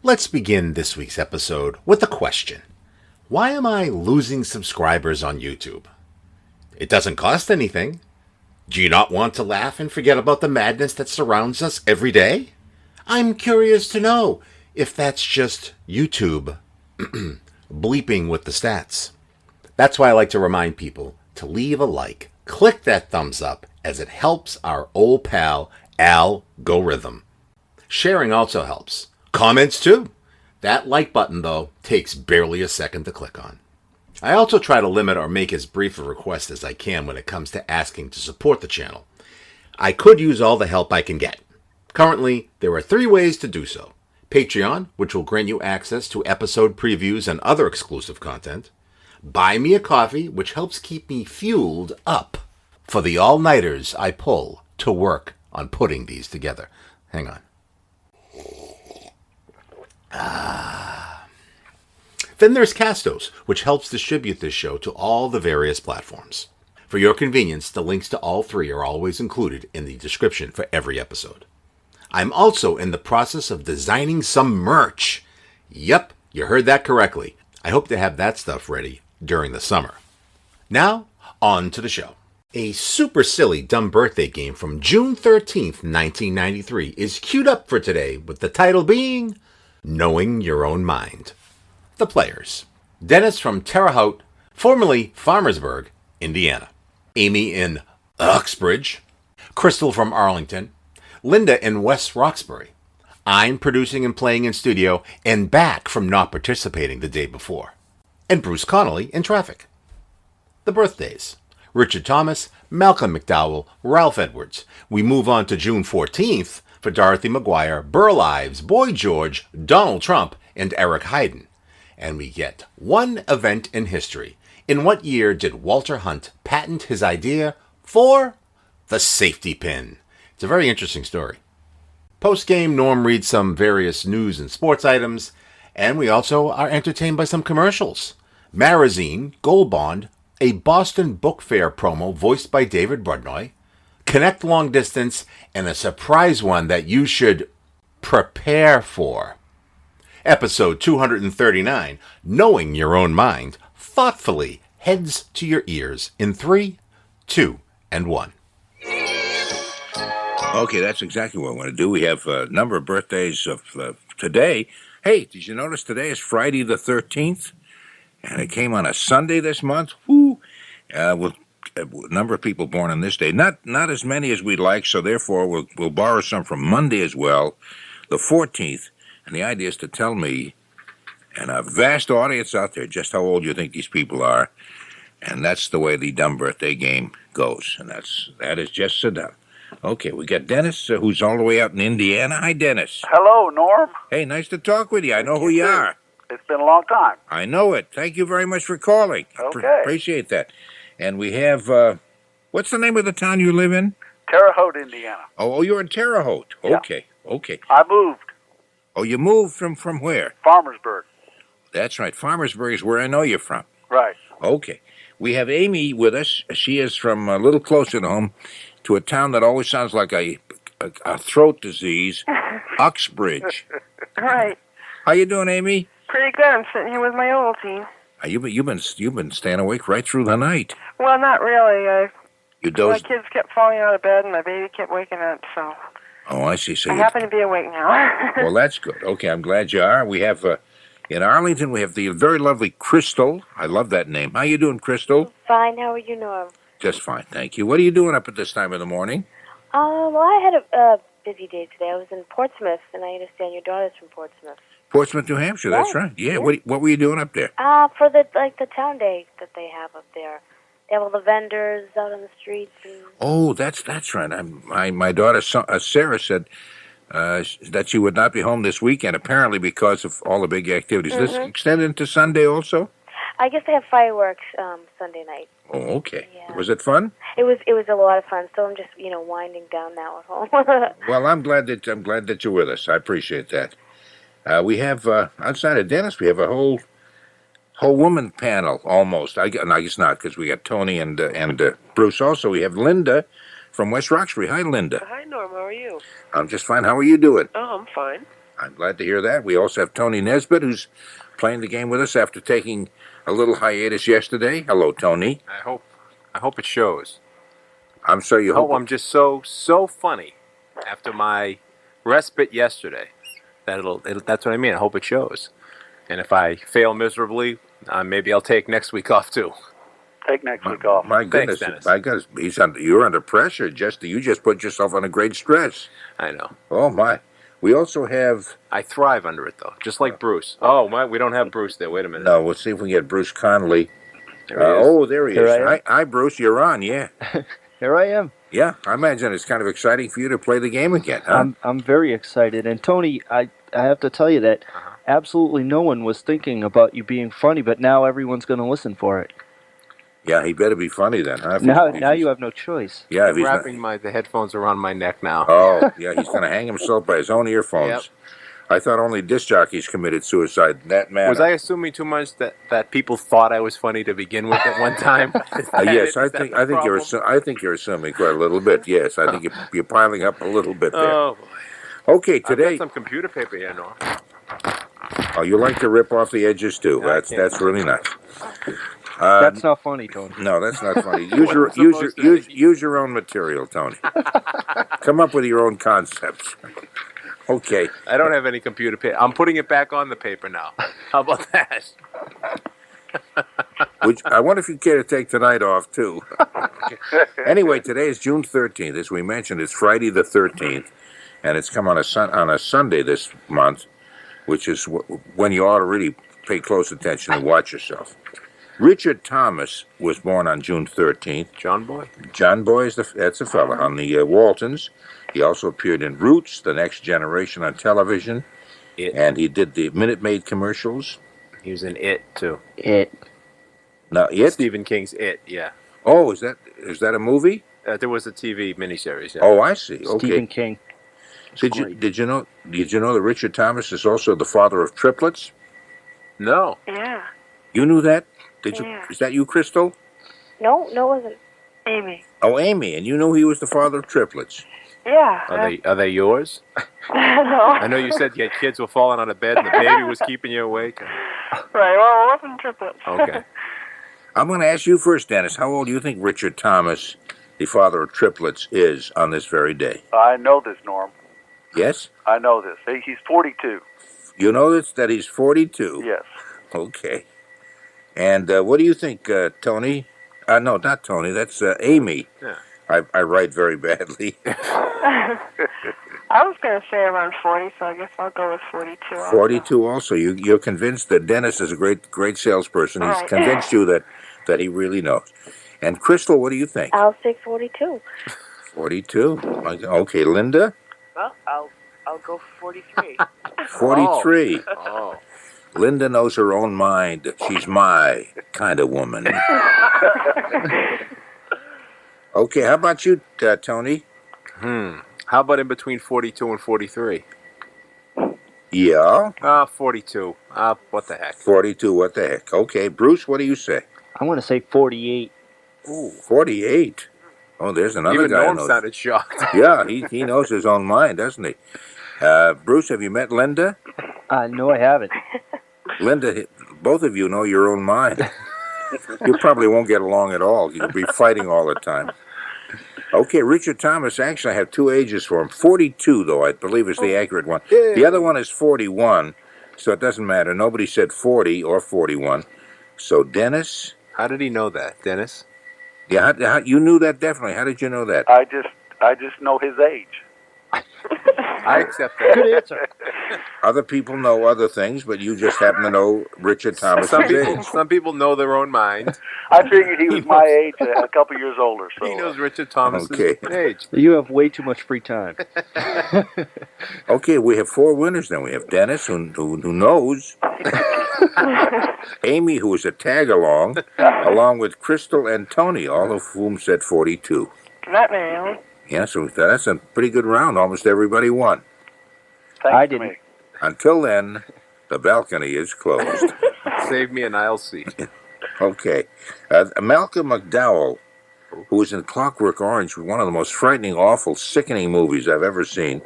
Let's begin this week's episode with a question. Why am I losing subscribers on YouTube? It doesn't cost anything. Do you not want to laugh and forget about the madness that surrounds us every day? I'm curious to know if that's just YouTube bleeping with the stats. That's why I like to remind people to leave a like, click that thumbs up, as it helps our old pal Al Go Rithim. Sharing also helps. Comments too. That like button, though, takes barely a second to click on. I also try to limit or make as brief a request as I can when it comes to asking to support the channel. I could use all the help I can get. Currently, there are 3 ways to do so. Patreon, which will grant you access to episode previews and other exclusive content. Buy me a coffee, which helps keep me fueled up for the all-nighters I pull to work on putting these together. Hang on. Then there's Castos, which helps distribute this show to all the various platforms. For your convenience, the links to all 3 are always included in the description for every episode. I'm also in the process of designing some merch. Yep, you heard that correctly. I hope to have that stuff ready during the summer. Now, on to the show. A super silly dumb birthday game from June 13th, 1993 is queued up for today with the title being Knowing Your Own Mind. The players: Dennis from Terre Haute, formerly Farmersburg, Indiana. Amy in Uxbridge. Crystal from Arlington. Linda in West Roxbury. I'm producing and playing in studio and back from not participating the day before. And Bruce Connolly in traffic. The birthdays: Richard Thomas, Malcolm McDowell, Ralph Edwards. We move on to June 14th for Dorothy McGuire, Burl Ives, Boy George, Donald Trump, and Eric Hayden. And we get one event in history. In what year did Walter Hunt patent his idea for the safety pin? It's a very interesting story. Post-game, Norm reads some various news and sports items, and we also are entertained by some commercials. Marazine, Gold Bond, a Boston Book Fair promo voiced by David Brudnoy, Connect Long Distance, and a surprise one that you should prepare for. Episode 239, Knowing Your Own Mind, thoughtfully heads to your ears in 3, 2, and 1. Okay, that's exactly what I want to do. We have a number of birthdays of today. Hey, did you notice today is Friday the 13th? And it came on a Sunday this month. Woo! With a number of people born on this day. Not as many as we'd like, so therefore we'll borrow some from Monday as well, the 14th. And the idea is to tell me and a vast audience out there just how old you think these people are. And that's the way the dumb birthday game goes. And that is just so dumb. Okay, we got Dennis, who's all the way out in Indiana. Hi, Dennis. Hello, Norm. Hey, nice to talk with you. I know who you are. It's been a long time. I know it. Thank you very much for calling. Okay. Appreciate that. And we have, what's the name of the town you live in? Terre Haute, Indiana. Oh, you're in Terre Haute. Yeah. Okay. I moved. Oh, you moved from where? Farmersburg. That's right. Farmersburg is where I know you're from. Right. Okay. We have Amy with us. She is from a little closer to home, to a town that always sounds like a throat disease, Uxbridge. Right. How you doing, Amy? Pretty good. I'm sitting here with my Ovaltine. You've been staying awake right through the night. Well, not really. You dozed. My kids kept falling out of bed, and my baby kept waking up, so... Oh, I see. So I happen to be awake now. Well, that's good. Okay, I'm glad you are. We have, in Arlington, we have the very lovely Crystal. I love that name. How you doing, Crystal? Fine. How are you, Norm? Just fine, thank you. What are you doing up at this time of the morning? Well, I had a busy day today. I was in Portsmouth, and I understand your daughter's from Portsmouth. Portsmouth, New Hampshire. That's right. Yeah. What were you doing up there? For the town day that they have up there. They have all the vendors out on the streets. And... Oh, that's right. My daughter Sarah said that she would not be home this weekend, apparently because of all the big activities. Mm-hmm. This extended into Sunday also? I guess they have fireworks Sunday night. Oh, okay. Yeah. Was it fun? It was a lot of fun. So I'm just winding down now at home. Well, I'm glad that you're with us. I appreciate that. We have outside of Dennis, we have a whole woman panel almost. I guess not, because we got Tony and Bruce. Also, we have Linda from West Roxbury. Hi, Linda. Hi, Norm. How are you? I'm just fine. How are you doing? Oh, I'm fine. I'm glad to hear that. We also have Tony Nesbitt, who's playing the game with us after taking a little hiatus yesterday. Hello, Tony. I hope it shows. I'm sorry you hope. I'm just so funny after my respite yesterday. That's what I mean. I hope it shows. And if I fail miserably, maybe I'll take next week off too. Take next week off. My goodness, Dennis. my goodness, you're under pressure. You just put yourself under great stress. I know. Oh my. We also have. I thrive under it though, just like Bruce. Oh my, we don't have Bruce there. Wait a minute. No, we'll see if we can get Bruce Connolly. There he is. Oh, there he Here is. I am. Hi, Bruce. You're on. Yeah. Here I am. Yeah, I imagine it's kind of exciting for you to play the game again, huh? I'm very excited. And Tony, I have to tell you that absolutely no one was thinking about you being funny, but now everyone's going to listen for it. Yeah, he better be funny then, huh? Now you have no choice. Yeah, if I'm he's not- wrapping the headphones around my neck now. Oh, yeah, he's going to hang himself by his own earphones. Yep. I thought only disc jockeys committed suicide in that manner. Was I assuming too much that people thought I was funny to begin with at one time? Yes, I think you're assuming quite a little bit. Yes, I think you're piling up a little bit there. Oh boy. Okay, I've today. got some computer paper here, Norm. Oh, you like to rip off the edges too. I That's really nice. That's not funny, Tony. No, that's not funny. supposed to- Use your own material, Tony. Come up with your own concepts. Okay. I don't have any computer paper. I'm putting it back on the paper now. How about that? I wonder if you care to take tonight off too. Anyway, today is June 13th. As we mentioned, it's Friday the 13th, and it's come on a Sunday this month, which is when you ought to really pay close attention and watch yourself. Richard Thomas was born on June 13th. John Boy? John Boy, that's a fella, on the Waltons. He also appeared in Roots, The Next Generation on television, and he did the Minute Maid commercials. He was in It, too. It. Now, It? Stephen King's It, yeah. Oh, is that a movie? There was a TV miniseries, yeah. Oh, I see. Okay. Stephen King. Did you know that Richard Thomas is also the father of triplets? No. Yeah. You knew that? Did you? Yeah. Is that you, Crystal? No, it wasn't. Amy. Oh, Amy, and you knew he was the father of triplets. Yeah. Are they yours? No. I know you said your kids were falling on a bed and the baby was keeping you awake. Right, well, it wasn't triplets. Okay. I'm going to ask you first, Dennis. How old do you think Richard Thomas, the father of triplets, is on this very day? I know this, Norm. Yes? I know this. He's 42. You know that he's 42? Yes. Okay. And what do you think, Tony? No, not Tony. That's Amy. Yeah. I write very badly. I was going to say around 40, so I guess I'll go with 42. 42 also. You're convinced that Dennis is a great salesperson. He's Right. convinced you that he really knows. And Crystal, what do you think? I'll say 42. 42. Okay, Linda? Well, I'll go for 43. 43. Oh. Linda knows her own mind. She's my kind of woman. Okay, how about you, Tony? How about in between 42 and 43? Yeah, 42. What the heck? 42, what the heck? Okay, Bruce, what do you say? I'm going to say 48. Ooh, 48. Oh, there's another Even guy. Norm who knows. sounded shocked. Yeah, he knows his own mind, doesn't he? Bruce, have you met Linda? No, I haven't. Linda, both of you know your own mind. You probably won't get along at all. You'll be fighting all the time. Okay, Richard Thomas, actually I have two ages for him. 42, though, I believe is the accurate one. The other one is 41, so it doesn't matter. Nobody said 40 or 41. So, Dennis? How did he know that, Dennis? Yeah, you knew that definitely. How did you know that? I just know his age. I accept that. Good answer. Other people know other things, but you just happen to know Richard Thomas's age. Some people know their own mind. I figured he was my age, a couple years older. So He knows Richard Thomas's Okay. age. You have way too much free time. Okay, we have four winners then. We have Dennis, who knows. Amy, who is a tag-along, along with Crystal and Tony, all of whom said 42. Not very old. Yeah, so that's a pretty good round. Almost everybody won. thanks I to didn't. me. Until then, the balcony is closed. Save me an aisle seat. Okay. Malcolm McDowell, who was in Clockwork Orange, one of the most frightening, awful, sickening movies I've ever seen.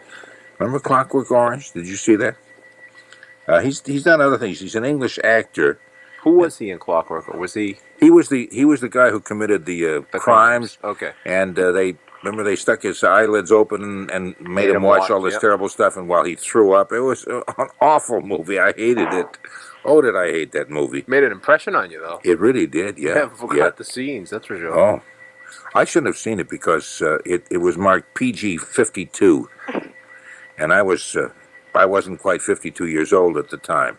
Remember Clockwork Orange? Did you see that? He's done other things. He's an English actor. Who was he in Clockwork? Or was he? He was the guy who committed the crimes. Okay. And they stuck his eyelids open and made him watch all this terrible stuff. And while he threw up, it was an awful movie. I hated it. Oh, did I hate that movie? Made an impression on you, though. It really did. Yeah. I haven't forgot the scenes. That's for sure. Oh, I shouldn't have seen it because it was marked PG-52, and I wasn't quite 52 years old at the time.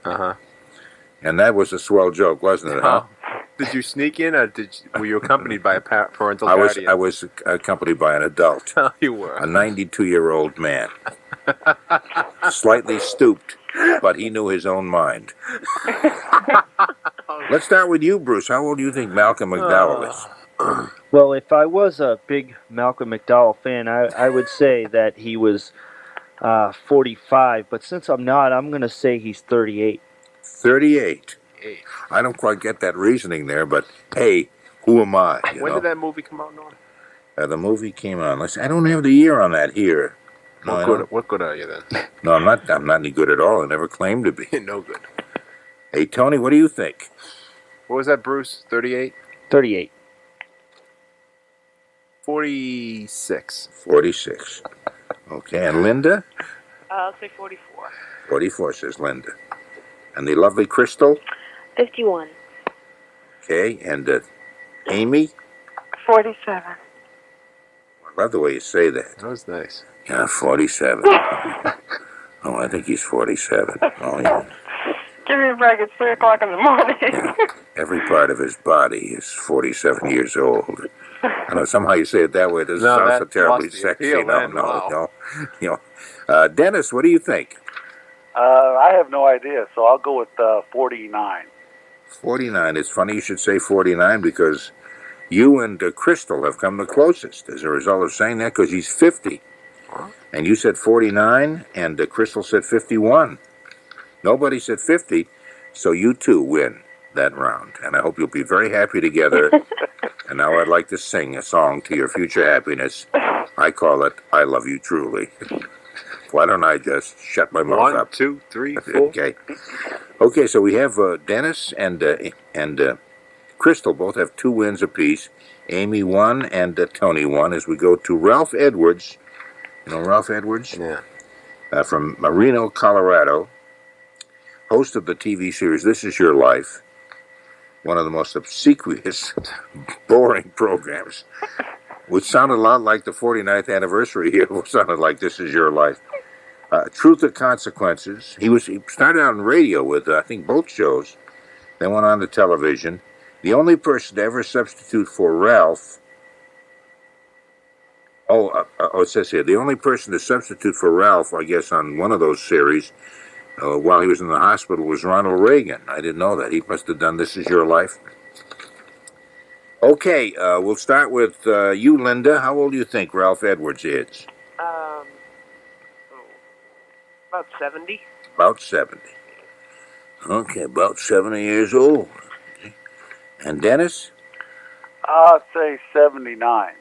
And that was a swell joke, wasn't it? Huh? Did you sneak in, or were you accompanied by a parental guardian? I was accompanied by an adult. Oh, you were. A 92-year-old man. Slightly stooped, but he knew his own mind. Let's start with you, Bruce. How old do you think Malcolm McDowell is? Well, if I was a big Malcolm McDowell fan, I would say that he was 45. But since I'm not, I'm going to say he's 38. 38. I don't quite get that reasoning there, but hey, who am I? When did that movie come out, Norton? The movie came on. I don't have the year on that here. No, what good are you then? No, I'm not any good at all. I never claimed to be. No good. Hey, Tony, what do you think? What was that, Bruce? 38? 38. 46. 46. Okay, and Linda? I'll say 44. 44, says Linda. And the lovely Crystal? 51. Okay, and Amy? 47. I love the way you say that. That was nice. Yeah, 47. Oh, I think he's 47. Oh, yeah. Give me a break. It's 3 o'clock in the morning. Yeah. Every part of his body is 47 years old. I know somehow you say it that way. It doesn't sound so terribly sexy. No. Dennis, what do you think? I have no idea, so I'll go with 49. 49. It's funny you should say 49 because you and Crystal have come the closest as a result of saying that because he's 50. And you said 49, and Crystal said 51. Nobody said 50, so you two win that round. And I hope you'll be very happy together. And now I'd like to sing a song to your future happiness. I call it, I Love You Truly. Why don't I just shut my mouth up? 1, 2, 3, 4. Okay, so we have Dennis and Crystal both have 2 wins apiece. Amy 1 and Tony 1 as we go to Ralph Edwards. You know Ralph Edwards? Yeah. From Reno, Colorado. Host of the TV series This Is Your Life. One of the most obsequious, boring programs. Which sounded a lot like the 49th anniversary here. It sounded like This Is Your Life. Truth or Consequences. He started out on radio with, I think, both shows. Then went on to television. The only person to ever substitute for Ralph... it says here, the only person to substitute for Ralph, I guess, on one of those series, while he was in the hospital, was Ronald Reagan. I didn't know that. He must have done This Is Your Life. Okay, we'll start with you, Linda. How old do you think Ralph Edwards is? About 70. About 70. Okay, about 70 years old. Okay. And Dennis? I'll say 79.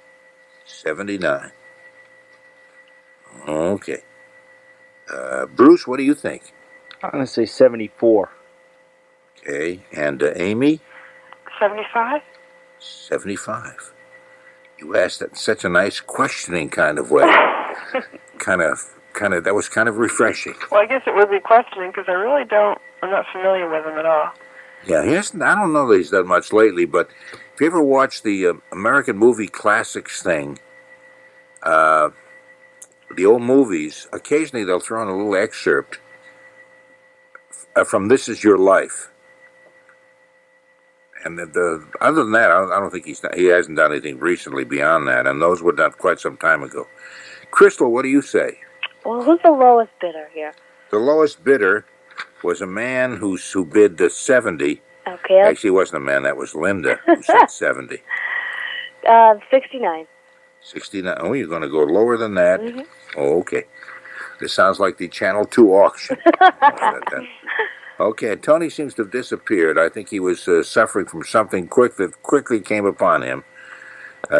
79. Okay. Bruce, what do you think? I'm going to say 74. Okay, and Amy? 75? 75. You asked it in such a nice questioning kind of way. That was kind of refreshing. Well, I guess it would be questioning because I'm not familiar with him at all. Yeah, he hasn't, I don't know that he's done much lately, but if you ever watch the American Movie Classics thing, the old movies, occasionally they'll throw in a little excerpt from This Is Your Life. And other than that, I don't think he hasn't done anything recently beyond that, and those were done quite some time ago. Crystal, what do you say? Well, who's the lowest bidder here? The lowest bidder was a man who bid 70. Okay. Actually, it wasn't a man, that was Linda who said 70. 69. 69. Oh, you're going to go lower than that? Mm-hmm. Oh, okay. This sounds like the Channel 2 auction. Okay, Tony seems to have disappeared. I think he was suffering from something that quickly came upon him.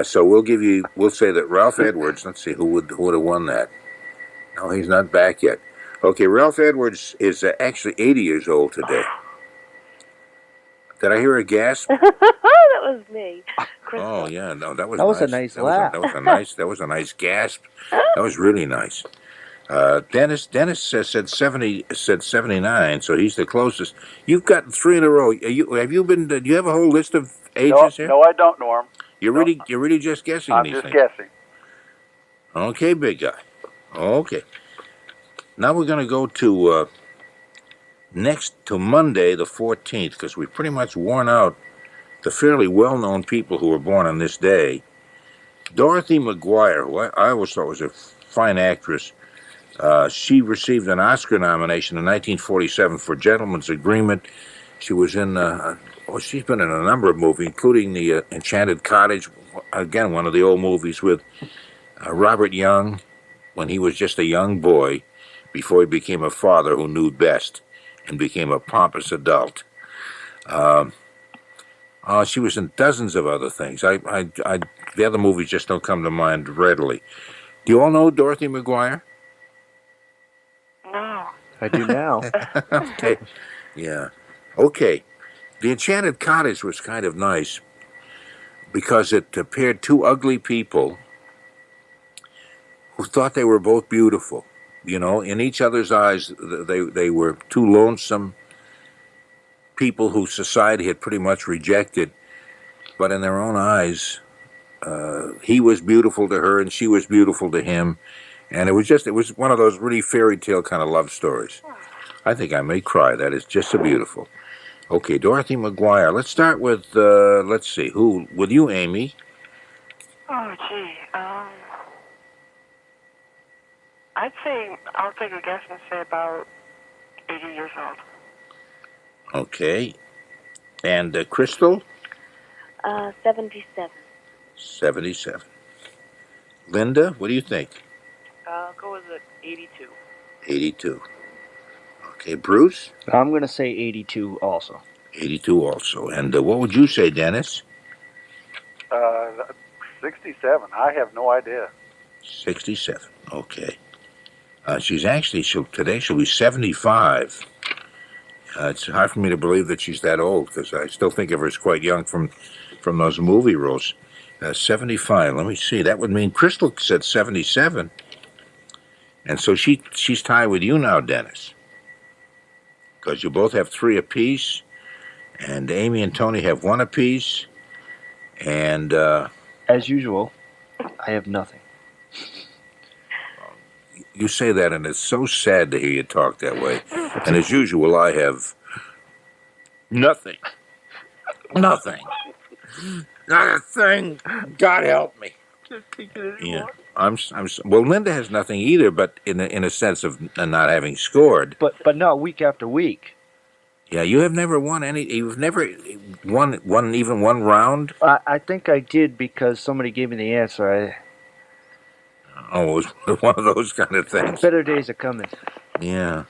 So we'll say that Ralph Edwards, let's see, who would have won that? No, he's not back yet. Okay, Ralph Edwards is actually 80 years old today. Did I hear a gasp? That was me. Crystal. Oh yeah, no, that was That nice. was a nice laugh. That was a nice gasp. That was really nice. Dennis said 79, so he's the closest. You've gotten 3 in a row. Do you have a whole list of ages here? No, I don't, Norm. You're really just guessing I'm these just things. guessing. Okay, big guy. Okay. Now we're going to go to next to Monday the 14th, because we've pretty much worn out the fairly well-known people who were born on this day. Dorothy McGuire, who I always thought was a fine actress, she received an Oscar nomination in 1947 for Gentleman's Agreement. She was in, she's been in a number of movies, including The Enchanted Cottage, again, one of the old movies with Robert Young, when he was just a young boy, before he became a father who knew best and became a pompous adult. She was in dozens of other things. The other movies just don't come to mind readily. Do you all know Dorothy McGuire? No. I do now. Okay. Yeah. Okay. The Enchanted Cottage was kind of nice because it paired 2 ugly people who thought they were both beautiful. You know, in each other's eyes, they were 2 lonesome people who society had pretty much rejected, but in their own eyes, he was beautiful to her and she was beautiful to him, and it was one of those really fairy tale kind of love stories. I think I may cry. That is just so beautiful. Okay, Dorothy McGuire. Let's start with let's see, who with you, Amy? Oh, gee. I'd say I'll take a guess and say about 80 years old. Okay, and Crystal? 77. 77. Linda, what do you think? I'll go with 82. 82. Okay, Bruce? I'm going to say 82 also. 82 also. And what would you say, Dennis? 67. I have no idea. 67. Okay. Today she'll be 75. It's hard for me to believe that she's that old, because I still think of her as quite young from those movie roles. 75. Let me see. That would mean Crystal said 77. And so she's tied with you now, Dennis. Because you both have 3 apiece. And Amy and Tony have 1 apiece. And As usual, I have nothing. you say that, and it's so sad to hear you talk that way. And as usual, I have nothing. Nothing. Not a thing. God help me. Yeah. Well, Linda has nothing either, but in a sense of not having scored. But not week after week. Yeah, you have never won any. You've never won even one round. I think I did because somebody gave me the answer. Oh, it was one of those kind of things. Better days are coming. Yeah.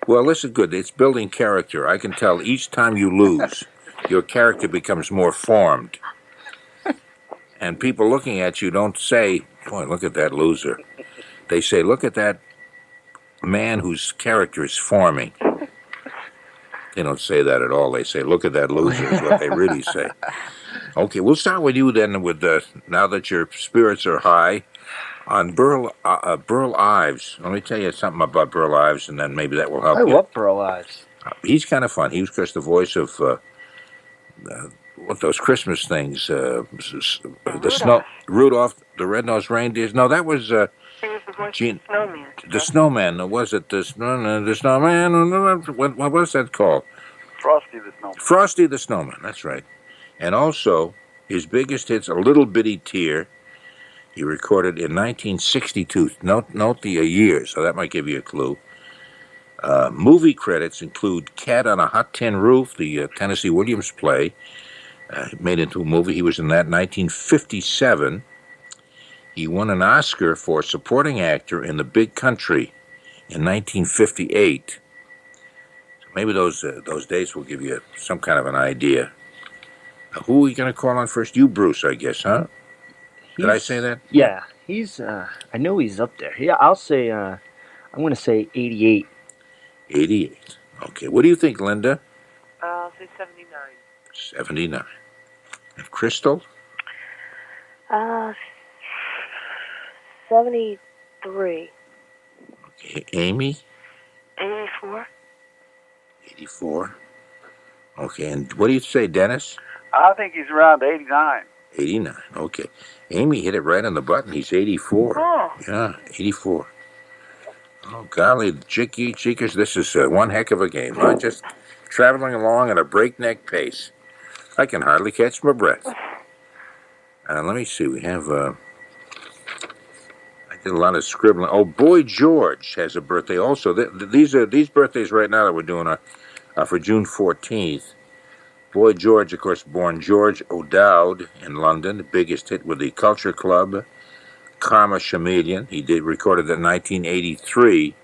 Well, this is good. It's building character. I can tell each time you lose, your character becomes more formed. And people looking at you don't say, boy, look at that loser. They say, look at that man whose character is forming. They don't say that at all. They say, look at that loser is what they really say. Okay, we'll start with you then now that your spirits are high, on Burl Ives. Let me tell you something about Burl Ives, and then maybe that will help I you. love Burl Ives. He's kind of fun. He was, of course, the voice of what those Christmas things, Rudolph, the Red-Nosed Reindeers. No, that was He was the voice Gene, of the snowman. the Snowman. Was it the Snowman? What was that called? Frosty the Snowman. Frosty the Snowman. That's right. And also his biggest hits, "A Little Bitty Tear." He recorded in 1962. Note the year, so that might give you a clue. Movie credits include "Cat on a Hot Tin Roof," the Tennessee Williams play, made into a movie. He was in that in 1957. He won an Oscar for supporting actor in The Big Country in 1958. So maybe those dates will give you some kind of an idea. Who are we going to call on first? You, Bruce, I guess, huh? Did I say that? Yeah, he's. I know he's up there. Yeah, I'll say I'm going to say 88. 88. Okay. What do you think, Linda? I'll say 79. 79. And Crystal? 73. Okay. Amy? 84. 84. Okay. And what do you say, Dennis? I think he's around 89. 89. Okay. Amy hit it right on the button. He's 84. Oh. Yeah, 84. Oh, golly, Cheekers, this is one heck of a game, huh? Just traveling along at a breakneck pace. I can hardly catch my breath. Let me see. We have, I did a lot of scribbling. Oh, Boy George has a birthday also. These birthdays right now that we're doing are for June 14th. Boy George, of course, born George O'Dowd in London, the biggest hit with the Culture Club, Karma Chameleon. He recorded in 1983.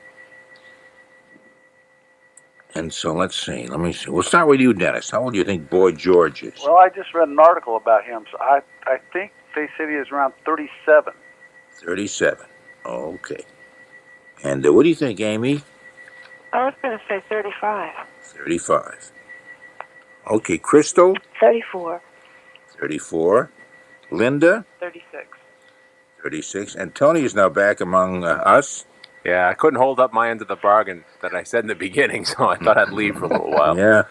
And so let's see. Let me see. We'll start with you, Dennis. How old do you think Boy George is? Well, I just read an article about him, so I think they said he is around 37. 37. Okay. And what do you think, Amy? I was going to say 35. 35. Okay, Crystal? 34. 34. Linda? 36. 36. And Tony is now back among us. Yeah, I couldn't hold up my end of the bargain that I said in the beginning, so I thought I'd leave for a little while. Yeah.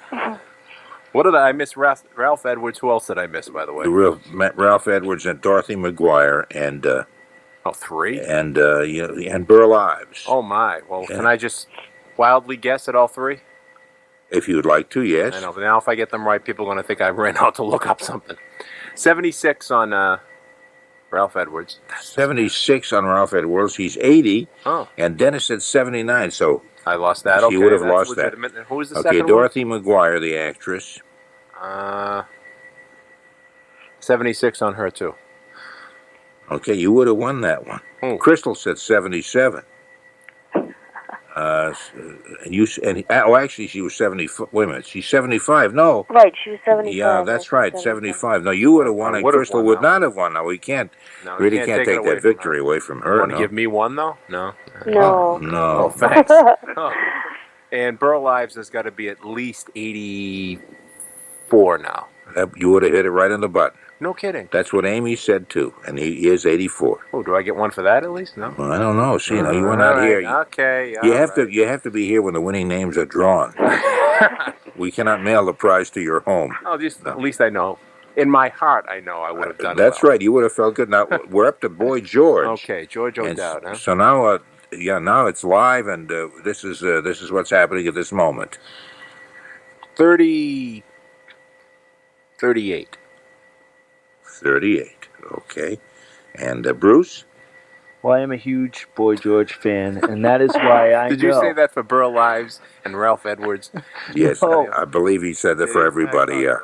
What did I miss? Ralph Edwards. Who else did I miss, by the way? Ralph Edwards and Dorothy McGuire and... three? And Burl Ives. Oh, my. Well, Can I just wildly guess at all three? If you would like to, yes. I know, but now if I get them right, people are going to think I ran out to look up something. 76 on Ralph Edwards. 76 on Ralph Edwards. He's 80. Oh. And Dennis said 79, so... I lost that. She Okay, would have that's lost legitimate. that. Who was the okay, second Dorothy McGuire, the actress. 76 on her, too. Okay, you would have won that one. Oh. Crystal said 77. Actually, she was 70. Wait a minute, she's 75. No. Right, she was 75. Yeah, that's right, 75. No, you would have won, and Crystal would not have won. Now, we can't really can't take that victory away from her. Want to give me one, though? No. No. No. Oh, thanks. And Burl Ives has got to be at least 84 now. You would have hit it right on the button. No kidding. That's what Amy said, too, and he is 84. Oh, do I get one for that at least? No. Well, I don't know. See, you were not here. Okay. You have to be here when the winning names are drawn. We cannot mail the prize to your home. Oh, at least I know. In my heart, I know I would have done it. That's right. You would have felt good. Now we're up to Boy George. Okay, George O'Dowd. Huh? So now, now it's live, and this is what's happening at this moment. 38. 38. Okay. And Bruce? Well, I am a huge Boy George fan, and that is why I Did you say that for Burl Ives and Ralph Edwards? Yes, No. I believe he said that for everybody, yeah.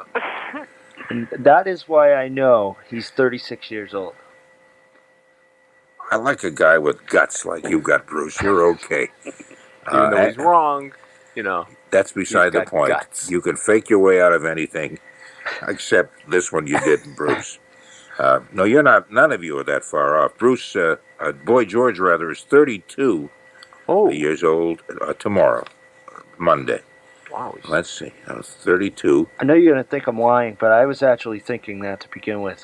And that is why I know he's 36 years old. I like a guy with guts like you got, Bruce. You're okay. Even though he's wrong, That's beside the point. Guts. You can fake your way out of anything, except this one you didn't, Bruce. No, you're not. None of you are that far off. Bruce, Boy George, rather, is 32 years old tomorrow, Monday. Wow. Let's see. I was 32. I know you're going to think I'm lying, but I was actually thinking that to begin with.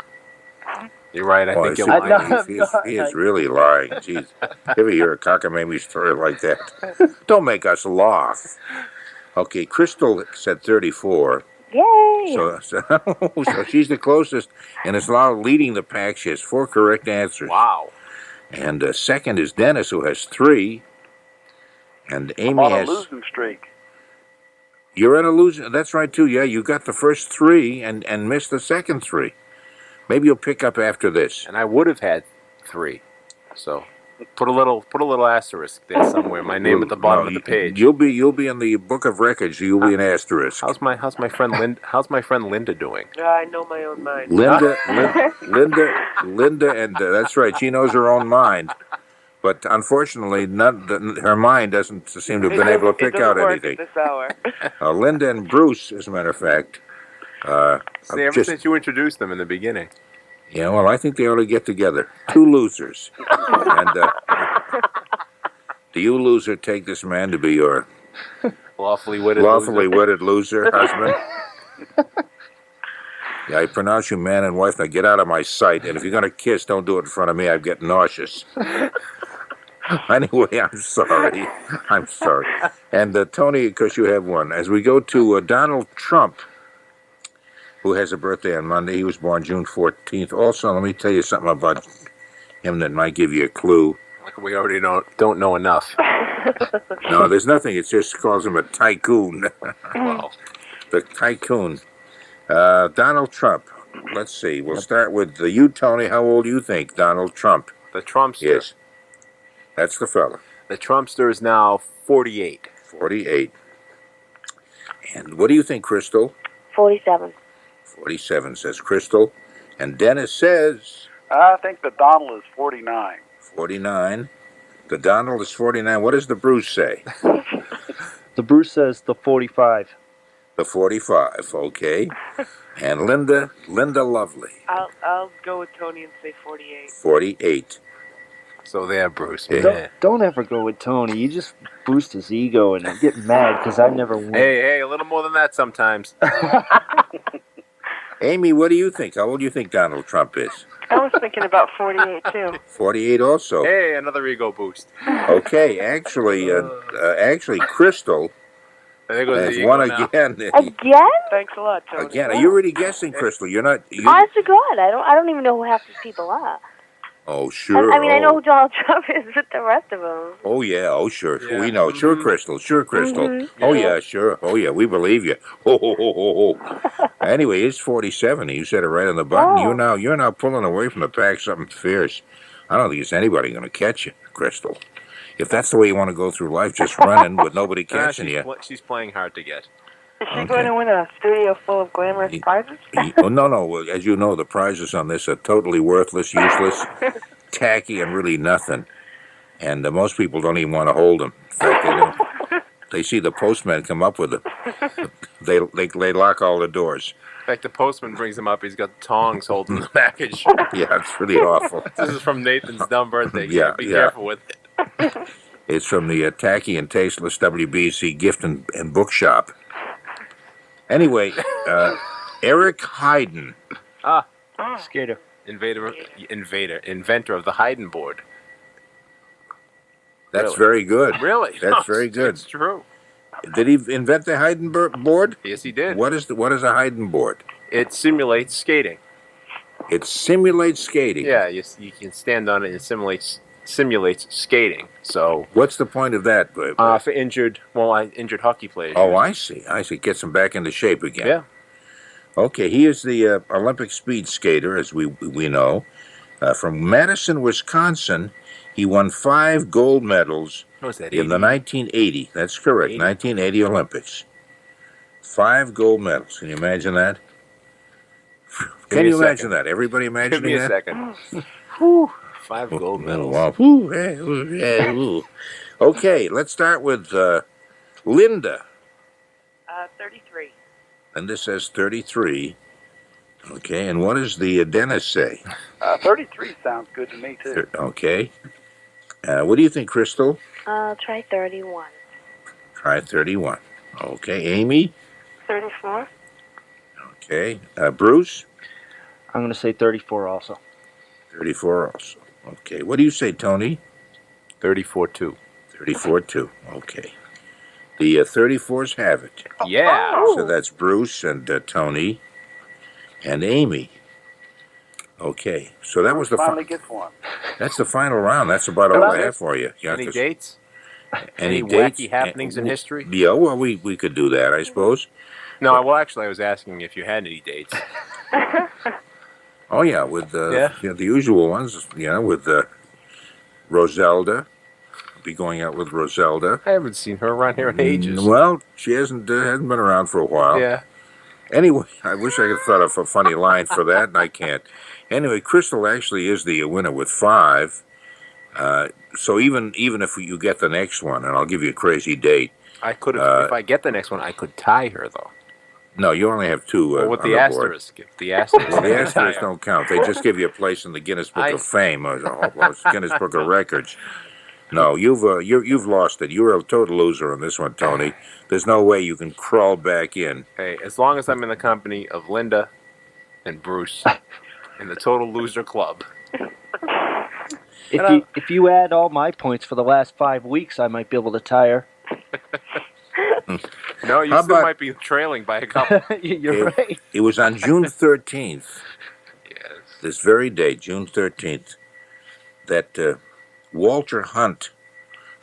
You're right. I think you're lying. lying. He is really lying. Jeez. Ever hear a cockamamie story like that? Don't make us laugh. Okay, Crystal said 34. Yay! So she's the closest, and is now leading the pack. She has 4 correct answers. Wow. And second is Dennis, who has 3. And Amy I'm on has... a losing streak. You're in a losing... That's right, too. Yeah, you got the first 3 and missed the second 3. Maybe you'll pick up after this. And I would have had 3. So put a little asterisk there somewhere. My name at the bottom of the page. You'll be in the book of records. You'll be an asterisk. How's my friend Linda doing? I know my own mind. Linda, and that's right. She knows her own mind, but unfortunately, her mind doesn't seem to have been able to pick out anything. This hour. Linda and Bruce, as a matter of fact. See, ever since you introduced them in the beginning. Yeah, well, I think they ought to get together. 2 losers. And Do you, loser, take this man to be your Lawfully witted lawfully loser. wedded loser husband? Yeah, I pronounce you man and wife. Now get out of my sight. And if you're going to kiss, don't do it in front of me. I get nauseous. Anyway, I'm sorry. I'm sorry. And Tony, because you have one. As we go to Donald Trump, who has a birthday on Monday. He was born June 14th. Also, let me tell you something about him that might give you a clue. Like we already don't know enough. No, there's nothing. It just calls him a tycoon. Wow. The tycoon. Donald Trump. Let's see. We'll start with you, Tony. How old do you think Donald Trump The Trumpster. is? That's the fella. The Trumpster is now 48. 48. And what do you think, Crystal? 47. 47 says Crystal. And Dennis says I think the Donald is 49. 49. The Donald is 49. What does the Bruce say? The Bruce says the 45. The 45. Okay. And Linda Lovely. I'll go with Tony and say 48. 48. So there, Bruce. Yeah. Yeah. Don't ever go with Tony. You just boost his ego and I get mad because I never win. Hey, a little more than that sometimes. Amy, what do you think? How old do you think Donald Trump is? I was thinking about 48 too. 48 also. Hey, another ego boost. Okay, actually, Crystal There goes has the ego won now. again. Again? Thanks a lot, Tony. Again, are you really guessing, Crystal? You're not. Honest to God, I don't even know who half these people are. Oh, sure. I mean, I know who Donald Trump is, but the rest of them. Oh, yeah. Oh, sure. Yeah. We know. Sure, Crystal. Sure, Crystal. Oh, yeah, sure. Oh, yeah, we believe you. Ho, ho, ho, ho, ho. Anyway, it's 47. You said it right on the button. Oh. You're now pulling away from the pack something fierce. I don't think there's anybody going to catch you, Crystal. If that's the way you want to go through life, just running with nobody catching you. She's playing hard to get. Is she going to win a studio full of glamorous prizes? Oh, no. As you know, the prizes on this are totally worthless, useless, tacky, and really nothing. And most people don't even want to hold them. In fact, they don't. They see the postman come up with them. They lock all the doors. In fact, the postman brings him up. He's got tongs holding the package. Yeah, it's really awful. This is from Nathan's dumb birthday. Yeah, Be yeah. careful with it. It's from the tacky and tasteless WBC gift and bookshop. Anyway, Eric Hayden. Skater. Inventor of the Haydn board. That's Really? very good. Really? That's very good. It's true. Did he invent the Haydn board? Yes, he did. What is a Haydn board? It simulates skating. It simulates skating. Yeah, you can stand on it and it simulates skating. So, What's the point of that? for injured hockey players. Oh, I see. Gets him back into shape again. Yeah. Okay, he is the Olympic speed skater, as we know. From Madison, Wisconsin, he won 5 gold medals What was that? in the 80? 1980. That's correct, 80? 1980 Olympics. 5 gold medals. Can you imagine that? Can me you a imagine second. that? Everybody Give imagining me a that? second. Whew. 5 gold Oh, medals. wow. Ooh, yeah, ooh. Okay, let's start with Linda. 33. Linda says 33. Okay, and what does the Dennis say? 33 sounds good to me, too. Okay. What do you think, Crystal? I'll try 31. Try 31. Okay, Amy? 34. Okay. Bruce? I'm going to say 34 also. 34 also. Okay. What do you say, Tony? 34-2. 34-2. Okay. The 34s have it. Yeah. So that's Bruce and Tony and Amy. Okay. So that was the Finally gets one. that's the final round. That's about all I have for you. Yeah, Any 'cause- dates? Any wacky dates? happenings in history? Yeah, well, we could do that, I suppose. No, well, actually, I was asking if you had any dates. Oh, yeah, with Yeah. the usual ones, with Roselda. Be going out with Roselda. I haven't seen her around here in ages. Well, she hasn't been around for a while. Yeah. Anyway, I wish I could have thought of a funny line for that, and I can't. Anyway, Crystal actually is the winner with 5. So even if you get the next one, and I'll give you a crazy date. I could have, if I get the next one, I could tie her, though. No, you only have 2 Well, with on the the board. asterisk. If the asterisk. Well, the asterisks don't count. They just give you a place in the Guinness Book of Fame, or Guinness Book of Records. No, you've lost it. You're a total loser on this one, Tony. There's no way you can crawl back in. Hey, as long as I'm in the company of Linda and Bruce in the Total Loser Club. If you add all my points for the last 5 weeks, I might be able to tire. No, you still might be trailing by a couple. You're right. It was on June 13th, Yes. this very day, June 13th, that Walter Hunt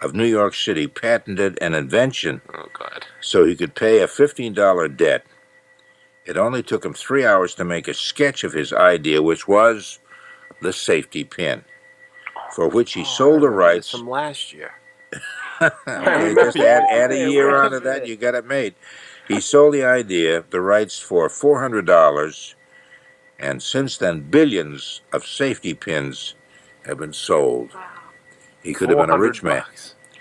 of New York City patented an invention Oh, God. so he could pay a $15 debt. It only took him 3 hours to make a sketch of his idea, which was the safety pin, for which he sold the rights. From last year. Okay, just add a year onto that, you got it made. He sold the idea, the rights, for $400, and since then, billions of safety pins have been sold. He could have been a rich man.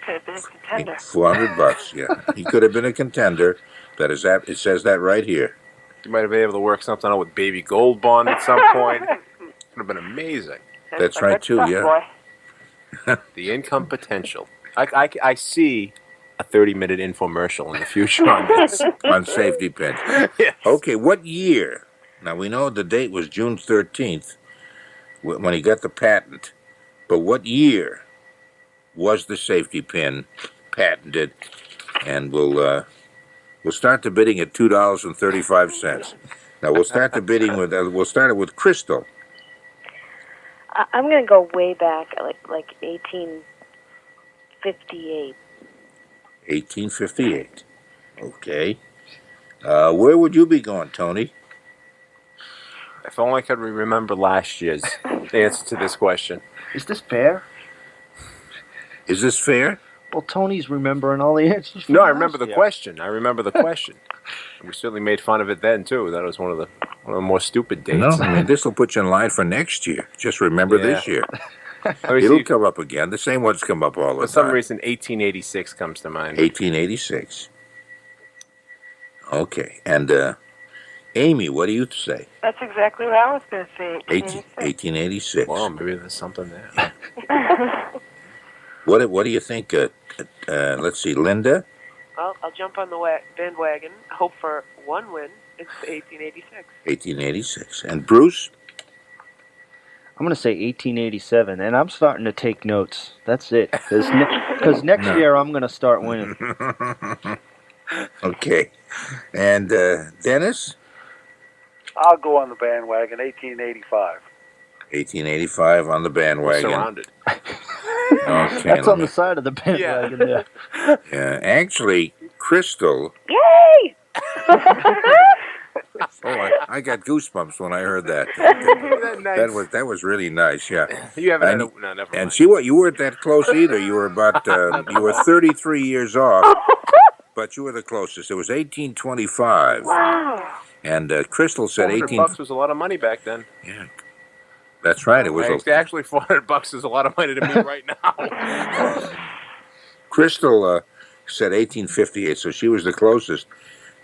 Could have been a contender. $400, yeah. He could have been a contender. It says that right here. You might have been able to work something out with Baby Gold Bond at some point. Could have been amazing. That's right, too, yeah. The income potential. I see a 30-minute infomercial in the future on this. On safety pins. Yes. Okay, what year? Now, we know the date was June 13th when he got the patent. But what year was the safety pin patented? And we'll start the bidding at $2.35. Now, we'll start the bidding with, we'll start it with Crystal. I'm going to go way back, like 1858. 1858. Okay. Where would you be going, Tony? If only I could remember last year's answer to this question. Is this fair? Is this fair? Well, Tony's remembering all the answers. No, I remember the question. I remember the question. We certainly made fun of it then too. That was one of the more stupid dates. No, I mean, this will put you in line for next year. Just remember this year. It'll come up again. The same ones come up all the time. For some reason, 1886 comes to mind. 1886. Okay. And Amy, what do you say? That's exactly what I was going to say. 1886. Well, maybe there's something there. What do you think? Let's see, Linda? Well, I'll jump on the bandwagon, hope for one win. It's 1886. 1886. And Bruce? I'm going to say 1887, and I'm starting to take notes. That's it. Because next year I'm going to start winning. Okay. And Dennis? I'll go on the bandwagon, 1885. 1885 on the bandwagon. Surrounded. Okay, That's on the side of the bandwagon there. Yeah, actually, Crystal. Yay! Oh, I got goosebumps when I heard that. Nice? That was really nice. Yeah. You haven't had And, no, never mind. and see what? You weren't that close either. You were about you were 33 years off, but you were the closest. It was 1825. Wow. And Crystal said 18. $400 was a lot of money back then. Yeah, that's right. It was. Actually, $400 is a lot of money to me right now. Crystal said 1858, so she was the closest.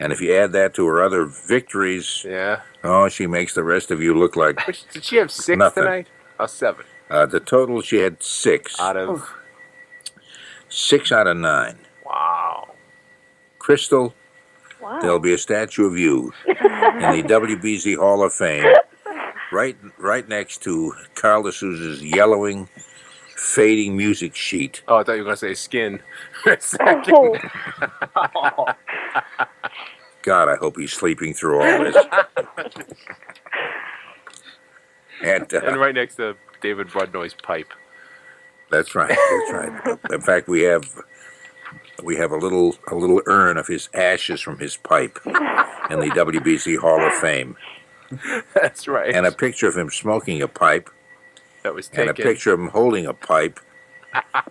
And if you add that to her other victories, Yeah. oh, she makes the rest of you look like Did she have 6 Nothing. tonight? Oh, 7. the total. She had 6 Out of... 6 out of 9. Wow. Crystal, Wow. there'll be a statue of you in the WBZ Hall of Fame, right next to Carl DeSouza's yellowing, fading music sheet. Oh, I thought you were going to say skin. For a second. Oh. God, I hope he's sleeping through all this. And And right next to David Brudnoy's pipe. that's right. That's right. In fact, we have a little urn of his ashes from his pipe in the WBC Hall of Fame, That's right. and a picture of him smoking a pipe, that was taken. and a picture of him holding a pipe,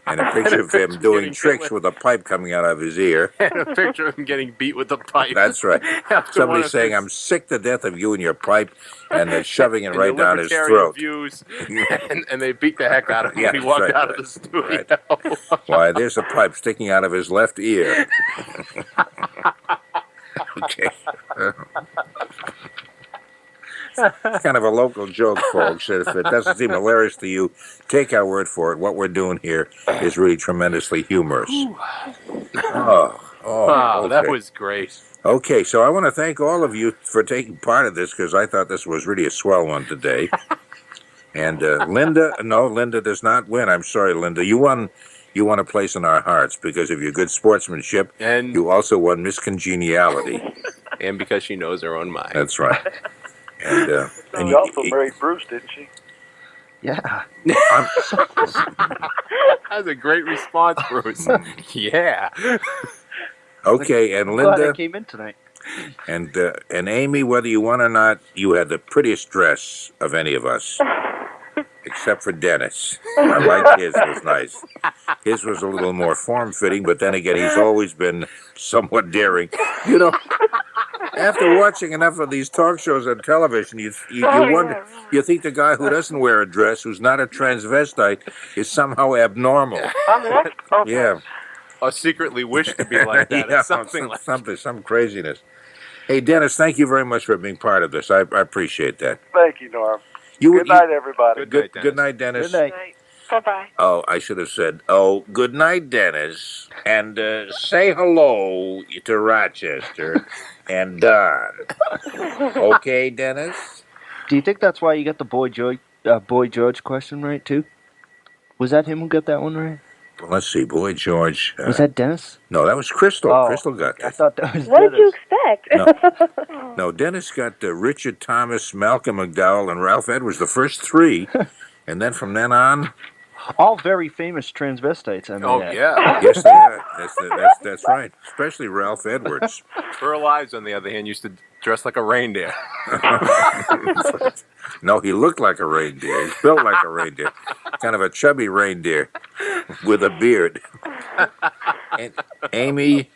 and a picture of him doing getting tricks hit with a pipe coming out of his ear. And a picture of him getting beat with the pipe. That's right. After one Somebody of saying, his- "I'm sick to death of you and your pipe," and they're shoving it and right the down his libertarian throat. Views, and they beat the heck out of him Yeah, when he walked right, out of right, the studio. right. Why, there's a pipe sticking out of his left ear. Okay. kind of a local joke, folks. If it doesn't seem hilarious to you, take our word for it. What we're doing here is really tremendously humorous. Wow, okay. that was great. Okay, so I want to thank all of you for taking part of this because I thought this was really a swell one today. And Linda does not win. I'm sorry, Linda. You won a place in our hearts because of your good sportsmanship. And you also won Miss Congeniality. And because she knows her own mind. That's right. And She also married Bruce, didn't she? Yeah. That's a great response, Bruce. Yeah. Okay, and Glad I Linda came in tonight. and Amy, whether you won or not, you had the prettiest dress of any of us, except for Dennis. I liked his; was nice. His was a little more form-fitting, but then again, he's always been somewhat daring. You know, after watching enough of these talk shows on television, you wonder, you think the guy who doesn't wear a dress, who's not a transvestite, is somehow abnormal. Yeah. Or secretly wish to be like that. Yeah, some craziness. Hey, Dennis, thank you very much for being part of this. I appreciate that. Thank you, Norm. Good night, everybody. Good night, Dennis. Good night. Bye-bye. Oh, I should have said, good night, Dennis. And say hello to Rochester and Don. Okay, Dennis? Do you think that's why you got the Boy George question right, too? Was that him who got that one right? Well, let's see. Boy George. Was that Dennis? No, that was Crystal. Oh, Crystal got that. I thought that was What Dennis. did you expect? No, Dennis got Richard Thomas, Malcolm McDowell, and Ralph Edwards, the first three. And then from then on... All very famous transvestites, I mean. Oh, yeah. Yes, they are. That's right. Especially Ralph Edwards. Earl Ives, on the other hand, used to dress like a reindeer. No, he looked like a reindeer. He's built like a reindeer. Kind of a chubby reindeer with a beard. And Amy,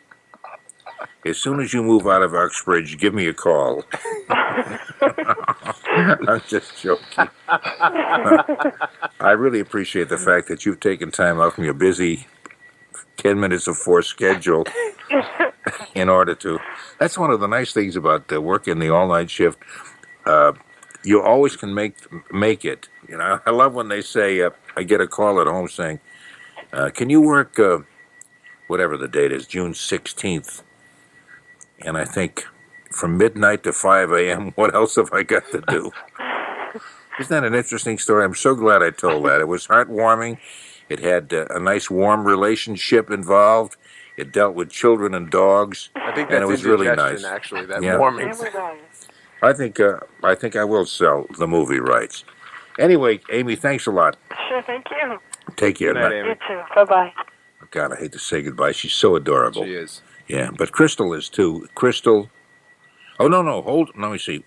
as soon as you move out of Uxbridge, give me a call. I'm just joking. I really appreciate the fact that you've taken time out from your busy 10 minutes of forced schedule in order to... That's one of the nice things about working the all-night shift. You always can make it. You know, I love when they say, I get a call at home saying, can you work, whatever the date is, June 16th? And I think, from midnight to 5 a.m., what else have I got to do? Isn't that an interesting story? I'm so glad I told that. It was heartwarming. It had a nice, warm relationship involved. It dealt with children and dogs. I think and that's it was really nice. Actually, that Yeah. warming. I think I will sell the movie rights. Anyway, Amy, thanks a lot. Sure, thank you. Take care. Good night, Amy. You too. Bye-bye. God, I hate to say goodbye. She's so adorable. She is. Yeah, but Crystal is too. Crystal. Oh, no. Hold. Let me see.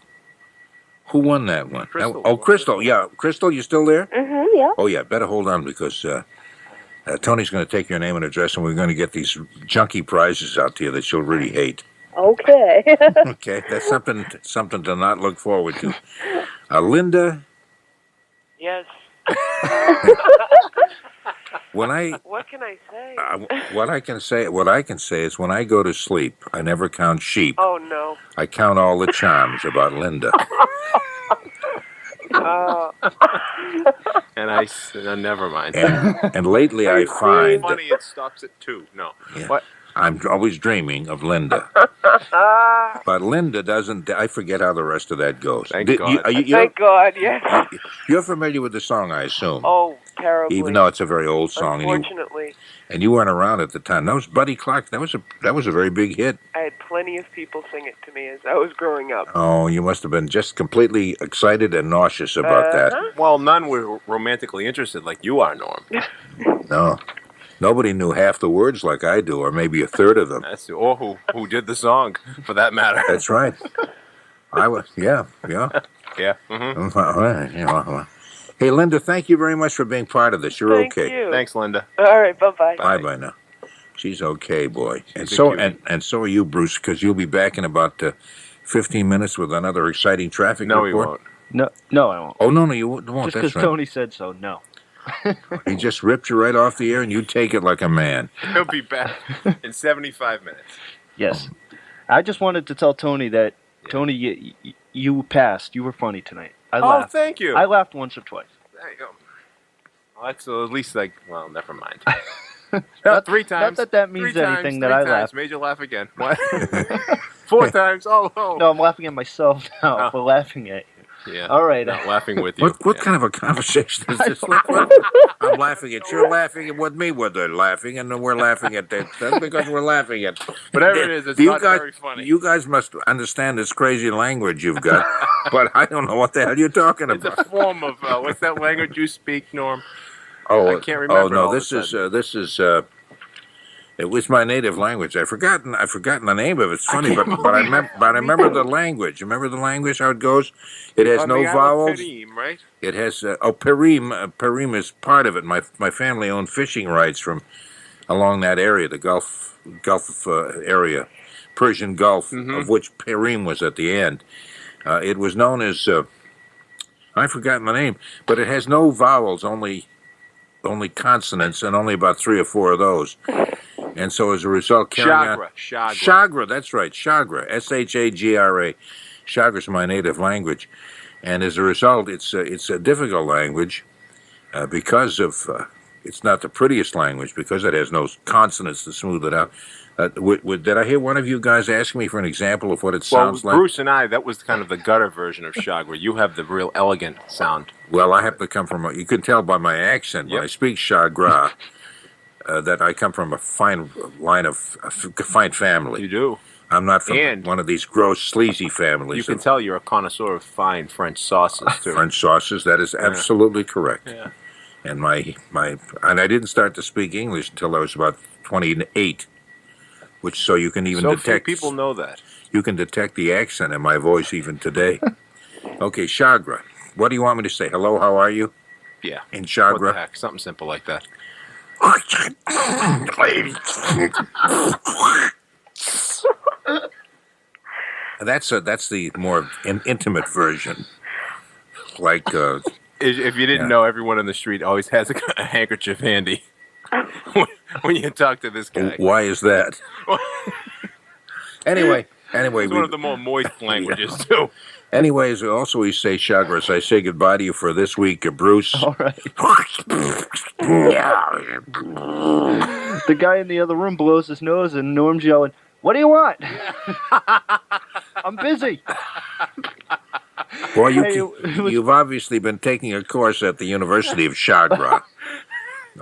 Who won that one? Crystal. Crystal. Yeah. Crystal, you still there? Mm-hmm, yeah. Oh, yeah. Better hold on because Tony's going to take your name and address and we're going to get these junky prizes out to you that she'll really hate. Okay. Okay. That's something to not look forward to. Linda, Yes. when I... What can I say? What I can say is when I go to sleep, I never count sheep. Oh, no. I count all the charms about Linda. And never mind. And lately I find Funny, it stops at 2. No. Yeah. What? I'm always dreaming of Linda. But Linda doesn't. I forget how the rest of that goes. Thank God. Thank God, yes. You're familiar with the song, I assume. Oh, terribly. Even though it's a very old song, Unfortunately. and you weren't around at the time. That was Buddy Clark. That was a very big hit. I had plenty of people sing it to me as I was growing up. Oh, you must have been just completely excited and nauseous about that. Well, none were romantically interested like you are, Norm. No. Nobody knew half the words like I do, or maybe a third of them. Or who did the song, for that matter. That's right. I was, yeah. Yeah. Mm-hmm. Hey, Linda, thank you very much for being part of this. You're Thank okay. you. Thanks, Linda. All right, bye-bye. Bye now. She's okay, boy. And She's a so cutie. and so are you, Bruce, because you'll be back in about 15 minutes with another exciting traffic No, report. he won't. No, I won't. Oh, no, you won't. Just That's because right. Tony said so, no. He just ripped you right off the air, and you take it like a man. He'll be back in 75 minutes. Yes. I just wanted to tell Tony that, Tony, you passed. You were funny tonight. I Oh, laughed. thank you. I laughed once or twice. There you go. Well, that's at least like, well, never mind. Not- Three times. Not that means Three times, anything three that I times. laughed. Made you laugh again. What? 4 times. Oh. No, I'm laughing at myself now for laughing at you. Yeah. All right. Not laughing with you. What Yeah. kind of a conversation is this? I'm laughing at you're laughing with me. They're laughing, and then we're laughing at that. That's because we're laughing at Whatever it is, it's You not guys- very funny. You guys must understand this crazy language you've got, but I don't know what the hell you're talking It's about. a form of what's that language you speak, Norm? Oh, I can't remember. Oh no, all of a this is sudden. it was my native language. I've forgotten the name of it. It's funny, can't but I believe remember the language. Remember the language? How it goes? It has On no the Isle of vowels. Perim, right? It has Perim. Perim is part of it. My family owned fishing rights from along that area, the Gulf area, Persian Gulf, of which Perim was at the end. It was known as I've forgotten the name, but it has no vowels, only consonants, and only about 3 or 4 of those. And so, as a result, Chagra. Chagra, that's right, Chagra, Shagra. Chagra's my native language, and as a result, it's a difficult language because of it's not the prettiest language because it has no consonants to smooth it out. Did I hear one of you guys ask me for an example of what it sounds like? Bruce and I, that was kind of the gutter version of Chagra. You have the real elegant sound. Well, I happen to come from you can tell by my accent when I speak Chagra that I come from a fine line of a fine family. You do. I'm not from one of these gross, sleazy families. You can tell you're a connoisseur of fine French sauces, too. French sauces, that is absolutely correct. Yeah. And and I didn't start to speak English until I was about 28, which so you can even So detect. few people know that. You can detect the accent in my voice even today. Okay, Chagra. What do you want me to say? Hello, how are you? Yeah. In Chagra? What the heck? Something simple like that. That's the more intimate version. Like If you didn't know, everyone on the street always has a handkerchief handy when you talk to this guy. Why is that? Anyway, it's one of the more moist languages too. Anyways, also we say Chagras. I say goodbye to you for this week, Bruce. All right. The guy in the other room blows his nose, and Norm's yelling, "What do you want?" I'm busy. Well, you've obviously been taking a course at the University of Chagra.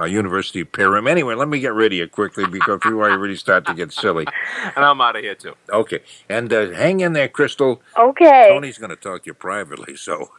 University of Perim. Anyway, let me get rid of you quickly before I really start to get silly. And I'm out of here, too. Okay. And hang in there, Crystal. Okay. Tony's going to talk to you privately, so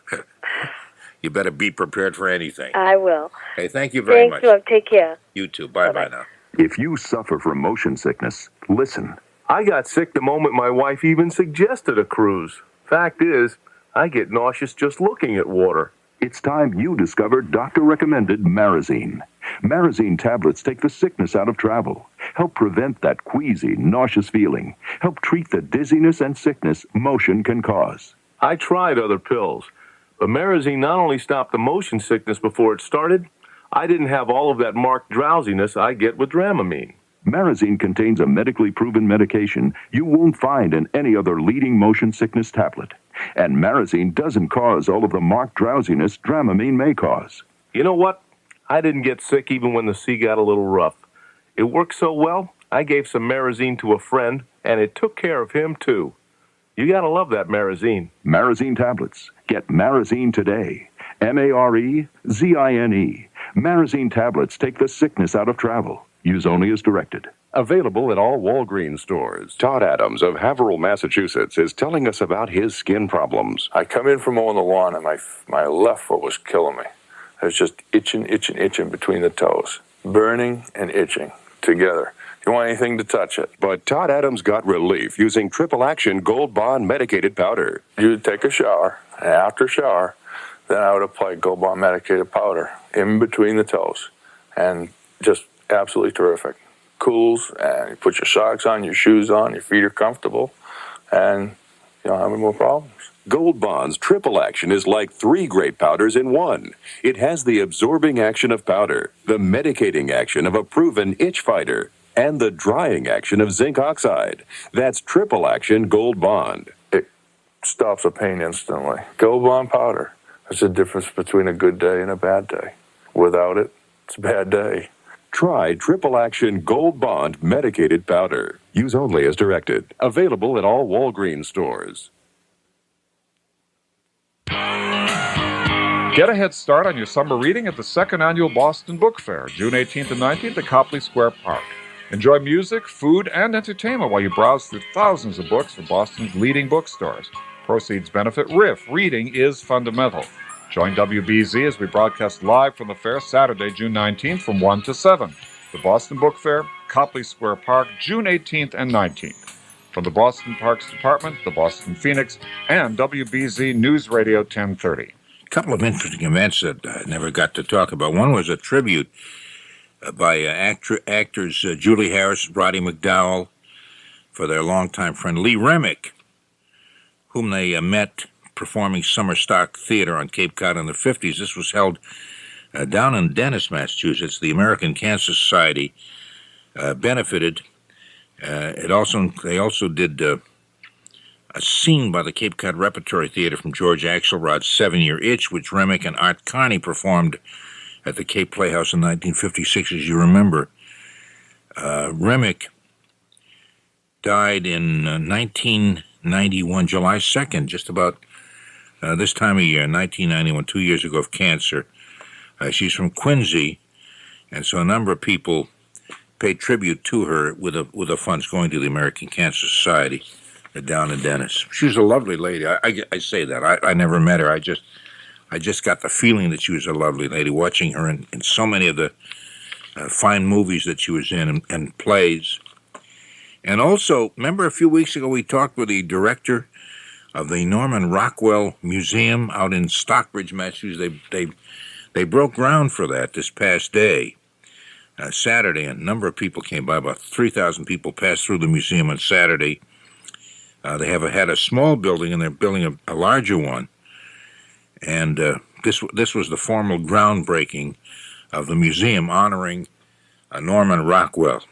you better be prepared for anything. I will. Hey, thank you very much. Thanks, Take care. You too. Bye-bye now. If you suffer from motion sickness, listen. I got sick the moment my wife even suggested a cruise. Fact is, I get nauseous just looking at water. It's time you discovered doctor-recommended Marazine. Marazine tablets take the sickness out of travel, help prevent that queasy, nauseous feeling, help treat the dizziness and sickness motion can cause. I tried other pills, but Marazine not only stopped the motion sickness before it started, I didn't have all of that marked drowsiness I get with Dramamine. Marazine contains a medically proven medication you won't find in any other leading motion sickness tablet. And Marazine doesn't cause all of the marked drowsiness Dramamine may cause. You know what? I didn't get sick even when the sea got a little rough. It worked so well, I gave some Marazine to a friend, and it took care of him, too. You gotta love that Marazine. Marazine tablets. Get Marazine today. Marezine. Marazine tablets take the sickness out of travel. Use only as directed. Available at all Walgreens stores. Todd Adams of Haverhill, Massachusetts, is telling us about his skin problems. I come in from mowing the lawn, and my left foot was killing me. It was just itching between the toes. Burning and itching together. You want anything to touch it. But Todd Adams got relief using Triple Action Gold Bond Medicated Powder. You would take a shower, and after shower, then I would apply Gold Bond Medicated Powder in between the toes. And just absolutely terrific. Cools, and you put your socks on, your shoes on, your feet are comfortable, and you don't have any more problems. Gold Bond's Triple Action is like 3 great powders in one. It has the absorbing action of powder, the medicating action of a proven itch fighter, and the drying action of zinc oxide. That's Triple Action Gold Bond. stops the pain instantly. Gold Bond powder. There's a difference between a good day and a bad day. Without it, it's a bad day. Try Triple Action Gold Bond Medicated Powder. Use only as directed. Available at all Walgreens stores. Get a head start on your summer reading at the second annual Boston Book Fair, June 18th and 19th at Copley Square Park. Enjoy music, food, and entertainment while you browse through thousands of books from Boston's leading bookstores. Proceeds benefit RIF. Reading is fundamental. Join WBZ as we broadcast live from the fair Saturday, June 19th from 1 to 7. The Boston Book Fair, Copley Square Park, June 18th and 19th. From the Boston Parks Department, the Boston Phoenix, and WBZ News Radio 1030. A couple of interesting events that I never got to talk about. One was a tribute by actors Julie Harris and Roddy McDowall for their longtime friend Lee Remick, whom they met performing Summer Stock Theater on Cape Cod in the 50s. This was held down in Dennis, Massachusetts. The American Cancer Society benefited. They also did a scene by the Cape Cod Repertory Theater from George Axelrod's 7-Year Itch, which Remick and Art Carney performed at the Cape Playhouse in 1956, as you remember. Remick died in 1991, July 2nd, just about this time of year, 1991, 2 years ago, of cancer. She's from Quincy, and so a number of people paid tribute to her with the funds going to the American Cancer Society down in Dennis. She was a lovely lady. I say that. I never met her. I just got the feeling that she was a lovely lady, watching her in so many of the fine movies that she was in and plays. And also, remember a few weeks ago we talked with the director of the Norman Rockwell Museum out in Stockbridge, Massachusetts. They broke ground for that this past day, Saturday, and a number of people came by. About 3,000 people passed through the museum on Saturday. They had a small building, and they're building a larger one. And this was the formal groundbreaking of the museum honoring Norman Rockwell.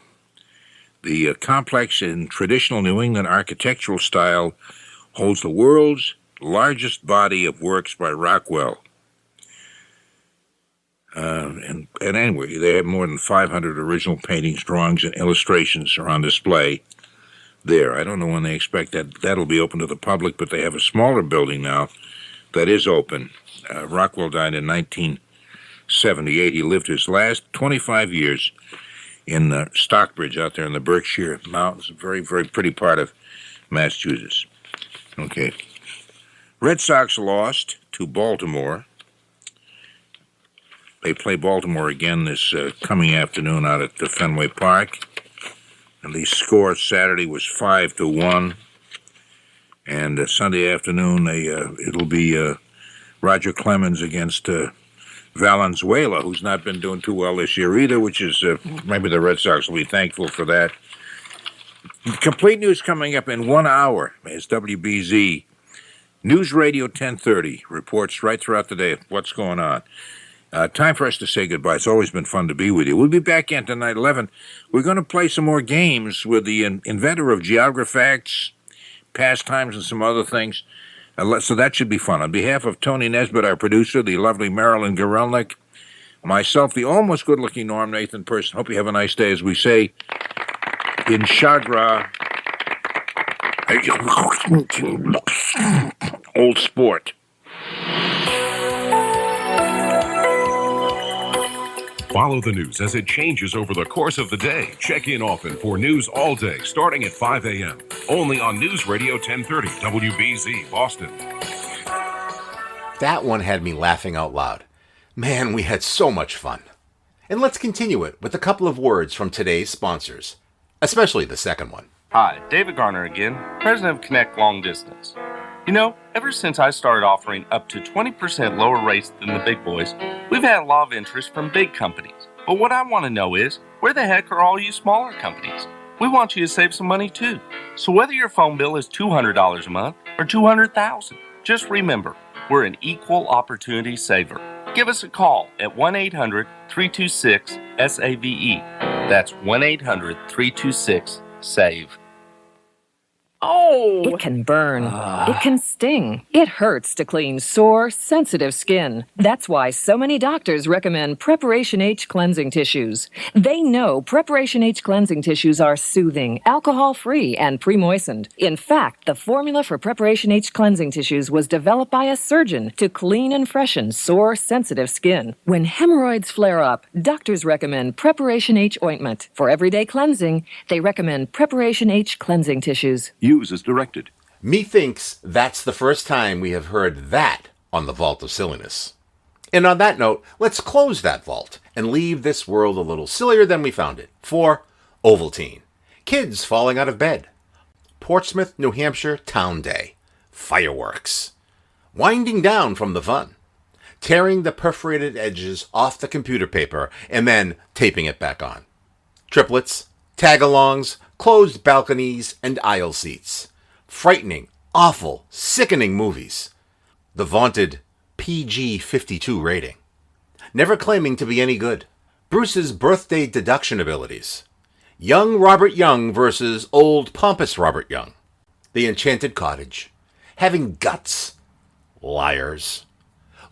The complex in traditional New England architectural style holds the world's largest body of works by Rockwell. And anyway, they have more than 500 original paintings, drawings, and illustrations are on display there. I don't know when they expect that'll be open to the public, but they have a smaller building now that is open. Rockwell died in 1978. He lived his last 25 years in Stockbridge out there in the Berkshire Mountains, a very, very pretty part of Massachusetts. Okay. Red Sox lost to Baltimore. They play Baltimore again this coming afternoon out at the Fenway Park. And the score Saturday was 5-1. And Sunday afternoon, it'll be Roger Clemens against Valenzuela, who's not been doing too well this year either, which is maybe the Red Sox will be thankful for that. Complete news coming up in 1 hour as WBZ News Radio 1030 reports right throughout the day of what's going on. Time for us to say goodbye. It's always been fun to be with you. We'll be back again tonight, 11. We're going to play some more games with the inventor of Geographics, pastimes, and some other things. So that should be fun. On behalf of Tony Nesbitt, our producer, the lovely Marilyn Gorelnik, myself, the almost good-looking Norm Nathan Person, hope you have a nice day, as we say in Chagra, old sport. Follow the news as it changes over the course of the day. Check in often for news all day, starting at 5 a.m. Only on News Radio 1030, WBZ, Boston. That one had me laughing out loud. Man, we had so much fun. And let's continue it with a couple of words from today's sponsors, especially the second one. Hi, David Garner again, president of Connect Long Distance. You know, ever since I started offering up to 20% lower rates than the big boys, we've had a lot of interest from big companies. But what I want to know is, where the heck are all you smaller companies? We want you to save some money too. So whether your phone bill is $200 a month or $200,000, just remember, we're an equal opportunity saver. Give us a call at 1-800-326-SAVE. That's 1-800-326-SAVE. Oh! It can burn. It can sting. It hurts to clean sore, sensitive skin. That's why so many doctors recommend Preparation H cleansing tissues. They know Preparation H cleansing tissues are soothing, alcohol-free, and pre-moistened. In fact, the formula for Preparation H cleansing tissues was developed by a surgeon to clean and freshen sore, sensitive skin. When hemorrhoids flare up, doctors recommend Preparation H ointment. For everyday cleansing, they recommend Preparation H cleansing tissues. Use as directed. Methinks that's the first time we have heard that on the Vault of Silliness. And on that note, let's close that vault and leave this world a little sillier than we found it. For Ovaltine, kids falling out of bed. Portsmouth, New Hampshire Town Day, fireworks. Winding down from the fun. Tearing the perforated edges off the computer paper and then taping it back on. Triplets, tag-alongs, closed balconies, and aisle seats. Frightening, awful, sickening movies. The vaunted PG-52 rating. Never claiming to be any good. Bruce's birthday deduction abilities. Young Robert Young versus old pompous Robert Young. The Enchanted Cottage. Having guts. Liars.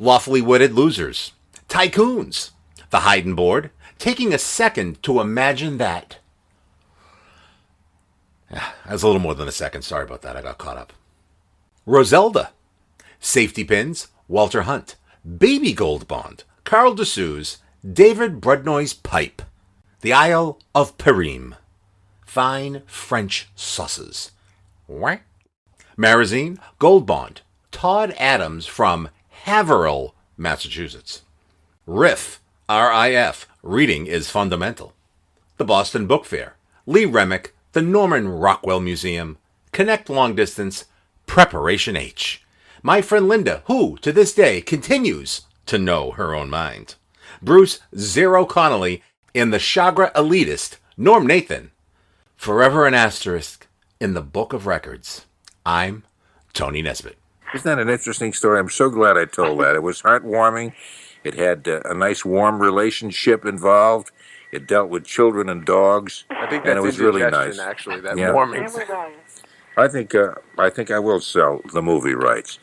Lawfully witted losers. Tycoons. The Haydn board. Taking a second to imagine that. That was a little more than a second. Sorry about that. I got caught up. Roselda. Safety Pins. Walter Hunt. Baby Gold Bond. Carl Dessous. David Brudnoy's Pipe. The Isle of Perim. Fine French sauces. What? Marazine. Gold Bond. Todd Adams from Haverhill, Massachusetts. RIF. R-I-F. Reading is fundamental. The Boston Book Fair. Lee Remick. The Norman Rockwell Museum, Connect Long Distance, Preparation H. My friend Linda, who, to this day, continues to know her own mind. Bruce Zero Connolly in The Chagra Elitist, Norm Nathan. Forever an asterisk in the Book of Records. I'm Tony Nesbitt. Isn't that an interesting story? I'm so glad I told that. It was heartwarming. It had a nice, warm relationship involved. It dealt with children and dogs, I think and that's it was really nice. Actually, that Yeah. warming. I think I will sell the movie rights.